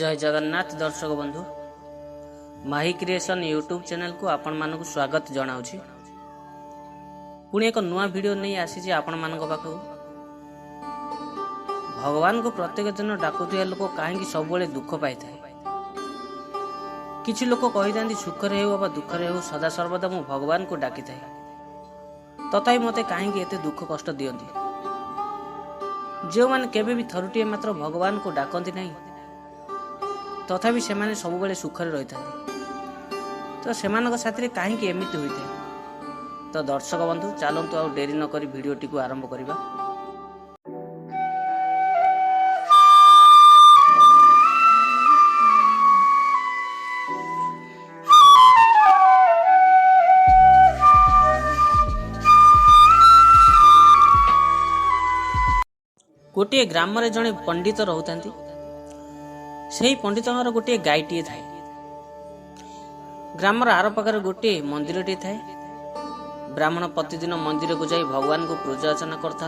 जय जगन्नाथ दर्शक बंधु माही क्रिएशन यूट्यूब चैनल को आपण मानक स्वागत जनाऊँ। पुणी एक नुआ वीडियो नहीं आसी आपण मानक पाखु। भगवान को प्रत्येक दिन डाकुथिया लोक कहीं सब दुख पाई था। किछि लोक कही था सुखरे हो दुखरे हो सदा सर्वदा मु भगवान को डाकी था, तथापि मते कहीं एते दुख कष्ट दियंती। जो मैंने केबे भी थरुटिए मात्र भगवान को डाकती नहीं, तथापि से माने सब बेले सुखरे रही था। तो सेमानक साथी कहीं एमती होता है। तो दर्शक बंधु चलतु आ डेरी नक भिडटी को आरंभ करवा। गोटे ग्राम रे जड़े पंडित रोता, से पंडित गोटे गायटीए थाए। ग्रामर आर पाखर गोटे मंदिर टे थाए। ब्राह्मण प्रतिदिन मंदिर को जाई भगवान को पूजा अर्चना करता।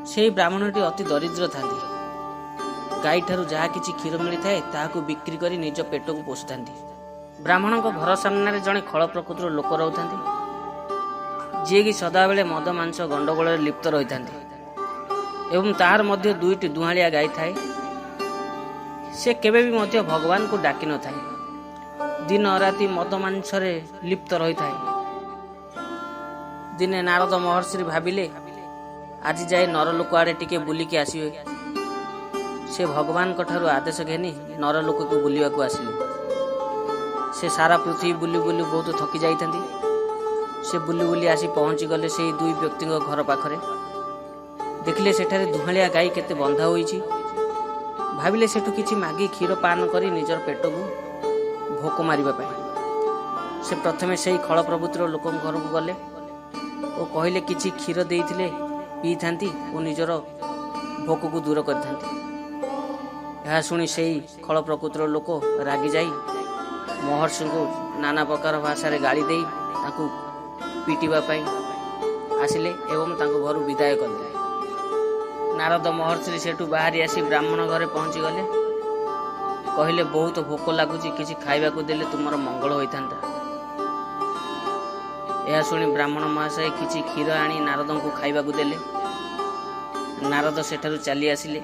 से ब्राह्मणटी अति दरिद्र था। गाई ठारू जहाँ किछि क्षीर मिली थाए ताहाकु बिक्री करी निज पेट को पोषता। ब्राह्मण को घर सामने जड़े खल प्रकृतिर लोक रोता, जी कि सदा बेले मद मांस गंडगोल लिप्त रही था एवं तार मध्य दुईटी दुहालिया गाई थाए। से केबे भी मध्य भगवान को डाकी न थाए। दिन राति मद मांसरे लिप्त रही थाए। दिने नारद महर्षि भाविले आज जाए नरलोक आड़े टिके बुलिकी आसिबे। से भगवान ठारू आदेश घेनी नरलोक को बुलिया को आसिले। से सारा पृथ्वी बुली बुली बहुत थकी जाइथांती। से बुली बुली आसी पहुंची गले से दुई व्यक्ति घर पाखरे। देखिले सेठारे दुहालिया गाई केते बंधा होईची। भाविले सेठू किछि मागी क्षीर पान करी निजर पेट को भोक मारिबा पाई। से प्रथमे सेही खल प्रभुतिर लोक घर को गले और कहले किछि क्षीर देइथिले पी थांती और निजर भोक को दूर कर थांती। यह शुणी सेही खल प्रकृतिर लोक रागी जाई महर्षि को नाना प्रकार भाषा रे गाली देई ताकू पीटिबा पाई आसिले एवं तांको घर विदाय करले। नारद महर्षि सेठू बाहरी आसी ब्राह्मण घरे पहुंची गले। कहले बहुत भोक लगुच किसी खाइबा को देले तुमर मंगल होता। यह शुणी ब्राह्मण महाशय किसी क्षीर आनी नारद को खाइबा को देले। नारद सेठारू चली आसिले।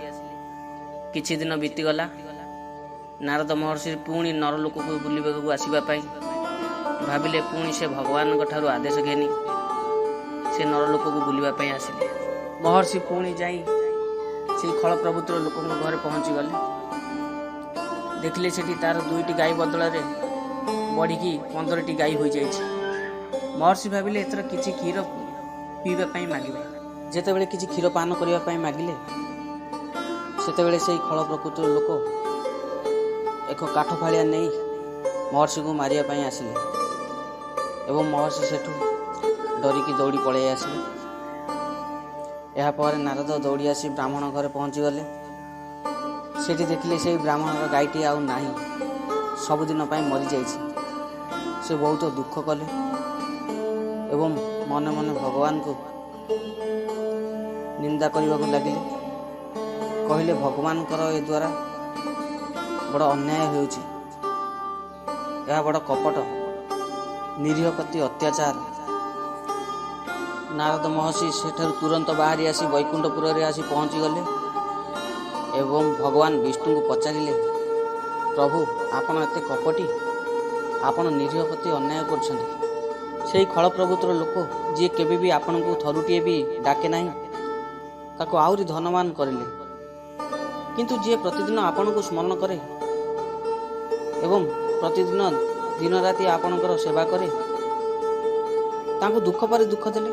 किछि दिन बीतीगला। नारद महर्षि पुणी नरलोक को बुलिबाकू आसिबा पाई भाविले। पुणी से भगवान ठारू आदेश घेनी से नरलोक को बुलिबा पाई आसिले। महर्षि पुणी जाई से खल प्रभुतिर लोक घर पहुंची गले। देखिले सेठी तार दुईटी गाई बदल बढ़ी 15टी गाई हो जाइए। महर्षि भाविले एथर किछि क्षीर पीबा पाई मागिबा। जेतेबेले किछि क्षीर पान करिबा पाई मागिले सेतेबेले सेही खल प्रकृतिर लोक एक काठ फालिया नहीं महर्षि को मारिया पाई आसिले एवं महर्षि सेठू डरिकी दौड़ी पड़े आसिले। यापर नारद दौड़ी आसी ब्राह्मण घर पहुंची गले। सेठी देखिले से ब्राह्मण गाईटी आउ नाही, सबुदिन पाई मरी जाइछि। से बहुत दुख कले एवं मन मन भगवान को निंदा करने को लगिले। कहले भगवान ए द्वारा बड़ अन्याय होउछि। यह बड़ कपट निरीह प्रति अत्याचार। नारद महर्षि सेठारू तुरंत बाहरी आसी वैकुंठपुर रे आसी पहुंची गले एवं भगवान विष्णु को पचारिले, प्रभु आपण एते कपटी, आपण निरीह प्रति अन्याय करछन्ती। सेही खल प्रभुतिर लोक जी केबे भी आपण को थरुटिए भी डाके नाही ताको आउरी धनवान करिले। किंतु जे प्रतिदिन आपण को स्मरण करे एवं प्रतिदिन दिन राति आपणकर सेवा करे तांको दुख पर दुख देले।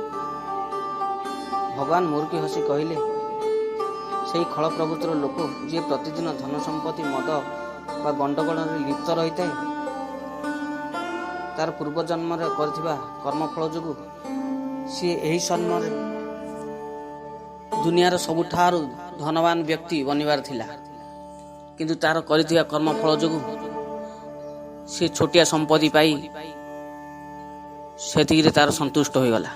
भगवान मूर्खी हसी कहले, से खल प्रभुतिर लोक जी प्रतिदिन धन संपत्ति मद बा गंडगोल लिप्त रही है तार पूर्व जन्म करथिबा कर्मफल जोगु सी एही जन्म दुनियार सबुठारु धनवान व्यक्ति बनिबार थिला। किंतु तार करथिबा कर्मफल जोगु सी छोटिया संपत्ति पाई सेतिरे तार संतुष्ट हो गला।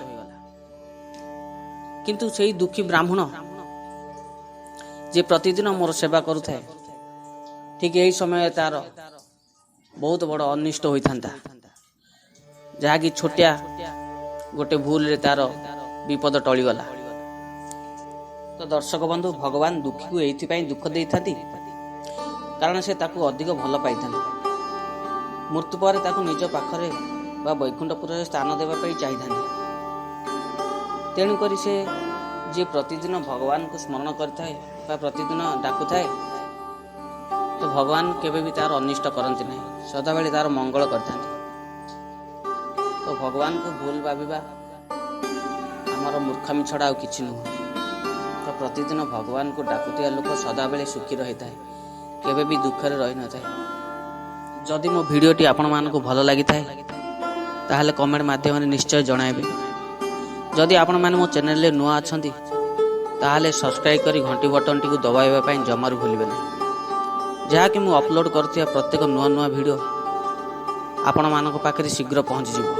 किंतु सेही दुखी ब्राह्मण जे प्रतिदिन मोर सेवा करुଥାଏ ठीक यही समय तार बहुत बड़ अनिष्ट होता जहाँकि छोटिया गोटे भूल रे तार विपद टलीगला। तो दर्शक बंधु भगवान दुखी को ये दुख दे था कारण से ताकू अधिक भल पाई मृत्यु पर ताकू निज पाखरे बा वैकुंठपुर स्थान देवाई चाहिए। तेणुक से जी प्रतिदिन भगवान को स्मरण करता है प्रतिदिन डाकु थाए तो भगवान केवे भी तार अनिष्ट करती नहीं, सदाबेले तार मंगल करता। तो भगवान को भूल भाविबा आमर मूर्खामी छड़ा आउ किछि नुह। तो प्रतिदिन भगवान को डाकुथिया लोक सदाबेले सुखी रही थाए, केवे भी दुखरे रही न थाए। जदि मो भिडियोटी आपण मानकु भल लागि थाए ताहले कमेंट माध्यम निश्चय जणाइबे। जदि आपण माने मो चैनल रे नुआ अछंती ताहले सब्सक्राइब करी घंटी बटन टी को दबाइबा पई जमार भूलिबे नहीं, जहा कि मु अपलोड करथिया प्रत्येक नुआ नुआ वीडियो आपण मानक पाखरे शीघ्र पहुंची जिवो।